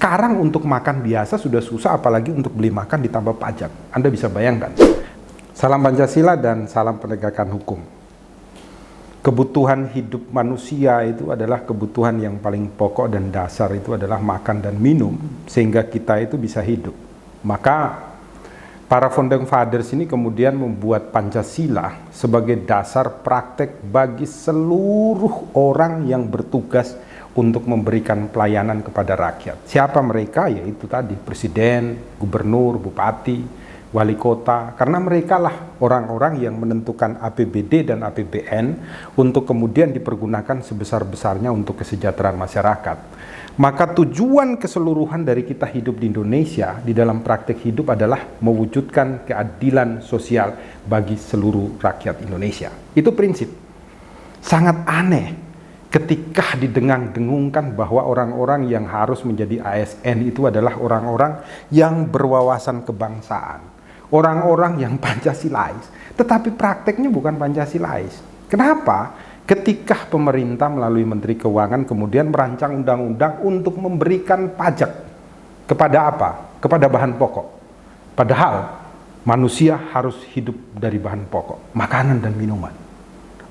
Sekarang untuk makan biasa sudah susah, apalagi untuk beli makan ditambah pajak. Anda bisa bayangkan. Salam Pancasila dan salam penegakan hukum. Kebutuhan hidup manusia itu adalah kebutuhan yang paling pokok dan dasar, itu adalah makan dan minum, sehingga kita itu bisa hidup. Maka para founding fathers ini kemudian membuat Pancasila sebagai dasar praktek bagi seluruh orang yang bertugas untuk memberikan pelayanan kepada rakyat. Siapa mereka? Yaitu tadi presiden, gubernur, bupati, wali kota, karena mereka lah orang-orang yang menentukan APBD dan APBN untuk kemudian dipergunakan sebesar-besarnya untuk kesejahteraan masyarakat. Maka tujuan keseluruhan dari kita hidup di Indonesia di dalam praktek hidup adalah mewujudkan keadilan sosial bagi seluruh rakyat Indonesia. Itu prinsip. Sangat aneh ketika didengung-dengungkan bahwa orang-orang yang harus menjadi ASN itu adalah orang-orang yang berwawasan kebangsaan, orang-orang yang Pancasilais, tetapi prakteknya bukan Pancasilais. Kenapa? Ketika pemerintah melalui Menteri Keuangan kemudian merancang undang-undang untuk memberikan pajak kepada apa? Kepada bahan pokok. Padahal manusia harus hidup dari bahan pokok, makanan dan minuman.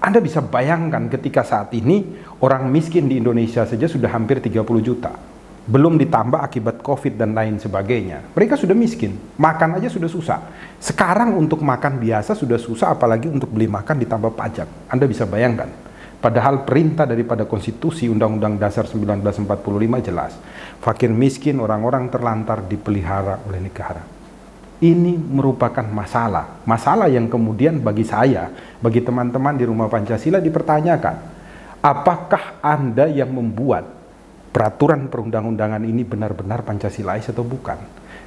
Anda bisa bayangkan ketika saat ini orang miskin di Indonesia saja sudah hampir 30 juta. Belum ditambah akibat COVID dan lain sebagainya. Mereka sudah miskin, makan aja sudah susah. Sekarang untuk makan biasa sudah susah, apalagi untuk beli makan ditambah pajak. Anda bisa bayangkan. Padahal perintah daripada konstitusi Undang-Undang Dasar 1945 jelas. Fakir miskin, orang-orang terlantar dipelihara oleh negara. Ini merupakan masalah yang kemudian bagi saya, bagi teman-teman di Rumah Pancasila dipertanyakan, apakah Anda yang membuat peraturan perundang-undangan ini benar-benar Pancasilais atau bukan?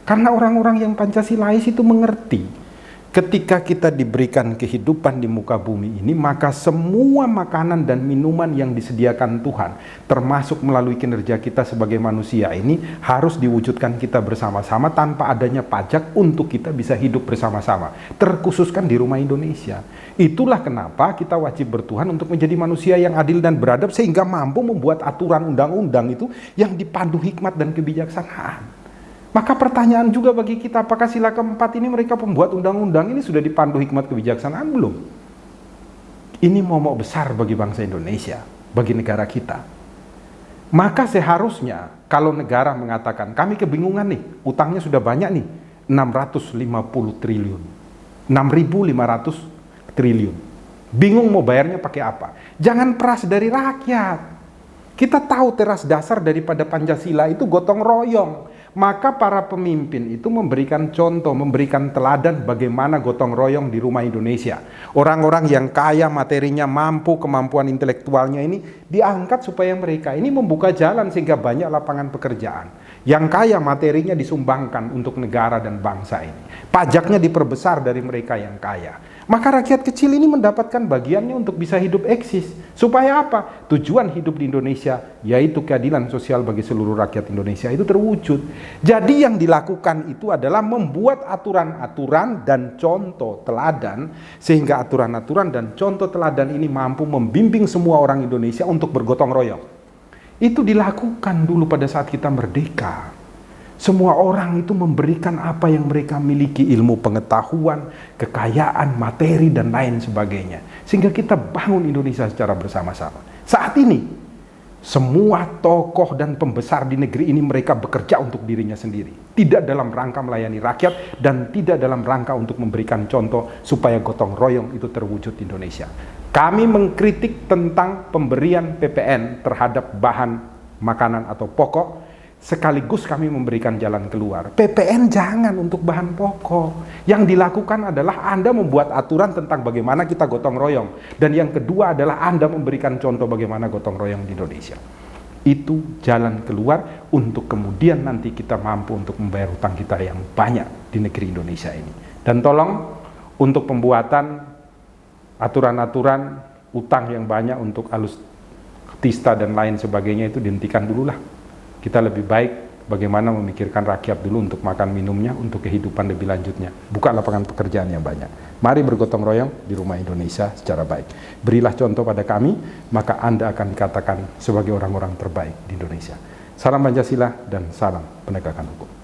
Karena orang-orang yang Pancasilais itu mengerti, ketika kita diberikan kehidupan di muka bumi ini, maka semua makanan dan minuman yang disediakan Tuhan, termasuk melalui kinerja kita sebagai manusia ini, harus diwujudkan kita bersama-sama tanpa adanya pajak untuk kita bisa hidup bersama-sama. Terkhususkan di Rumah Indonesia. Itulah kenapa kita wajib bertuhan untuk menjadi manusia yang adil dan beradab, sehingga mampu membuat aturan undang-undang itu yang dipandu hikmat dan kebijaksanaan. Maka pertanyaan juga bagi kita, apakah sila keempat ini mereka pembuat undang-undang ini sudah dipandu hikmat kebijaksanaan belum? Ini momok besar bagi bangsa Indonesia, bagi negara kita. Maka seharusnya kalau negara mengatakan, kami kebingungan nih, utangnya sudah banyak nih, 650 triliun, 6.500 triliun. Bingung mau bayarnya pakai apa? Jangan peras dari rakyat. Kita tahu teras dasar daripada Pancasila itu gotong royong. Maka para pemimpin itu memberikan contoh, memberikan teladan bagaimana gotong royong di Rumah Indonesia. Orang-orang yang kaya materinya, mampu, kemampuan intelektualnya ini diangkat supaya mereka ini membuka jalan sehingga banyak lapangan pekerjaan. Yang kaya materinya disumbangkan untuk negara dan bangsa ini. Pajaknya diperbesar dari mereka yang kaya. Maka rakyat kecil ini mendapatkan bagiannya untuk bisa hidup eksis. Supaya apa? Tujuan hidup di Indonesia, yaitu keadilan sosial bagi seluruh rakyat Indonesia, itu terwujud. Jadi yang dilakukan itu adalah membuat aturan-aturan dan contoh teladan, sehingga aturan-aturan dan contoh teladan ini mampu membimbing semua orang Indonesia untuk bergotong royong. Itu dilakukan dulu pada saat kita merdeka. Semua orang itu memberikan apa yang mereka miliki, ilmu pengetahuan, kekayaan, materi, dan lain sebagainya. Sehingga kita bangun Indonesia secara bersama-sama. Saat ini, semua tokoh dan pembesar di negeri ini mereka bekerja untuk dirinya sendiri. Tidak dalam rangka melayani rakyat dan tidak dalam rangka untuk memberikan contoh supaya gotong royong itu terwujud di Indonesia. Kami mengkritik tentang pemberian PPN terhadap bahan makanan atau pokok, sekaligus kami memberikan jalan keluar. PPN jangan untuk bahan pokok. Yang dilakukan adalah Anda membuat aturan tentang bagaimana kita gotong royong. Dan yang kedua adalah Anda memberikan contoh bagaimana gotong royong di Indonesia. Itu jalan keluar untuk kemudian nanti kita mampu untuk membayar hutang kita yang banyak di negeri Indonesia ini. Dan tolong untuk pembuatan aturan-aturan utang yang banyak untuk alutsista dan lain sebagainya itu dihentikan dulu lah. Kita lebih baik bagaimana memikirkan rakyat dulu untuk makan minumnya, untuk kehidupan lebih lanjutnya. Buka lapangan pekerjaan yang banyak. Mari bergotong royong di Rumah Indonesia secara baik. Berilah contoh pada kami, maka Anda akan dikatakan sebagai orang-orang terbaik di Indonesia. Salam Pancasila dan salam penegakan hukum.